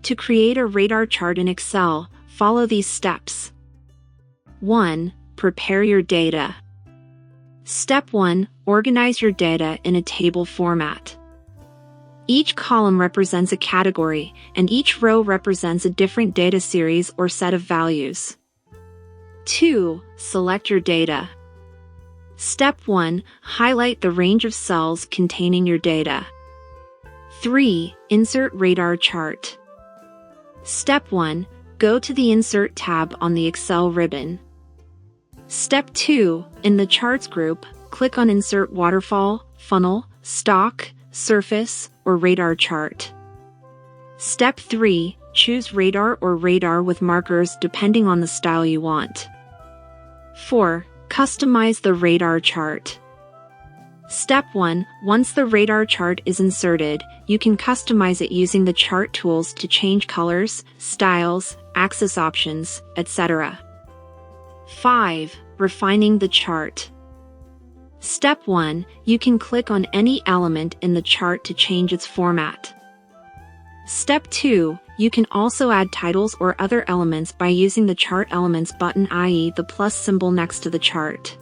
To create a radar chart in Excel, follow these steps. 1. Prepare your data. Step 1. Organize your data in a table format. Each column represents a category, and each row represents a different data series or set of values. 2. Select your data. Step 1. Highlight the range of cells containing your data. 3. Insert radar chart. Step 1. Go to the Insert tab on the Excel ribbon. Step 2. In the Charts group, click on Insert Waterfall, Funnel, Stock, Surface, or Radar Chart. Step 3. Choose Radar or Radar with markers depending on the style you want. 4. Customize the radar chart. Step 1. Once the radar chart is inserted, you can customize it using the chart tools to change colors, styles, axis options, etc. 5. Refining the chart. Step 1. You can click on any element in the chart to change its format. Step 2. You can also add titles or other elements by using the Chart Elements button, i.e. the plus symbol next to the chart.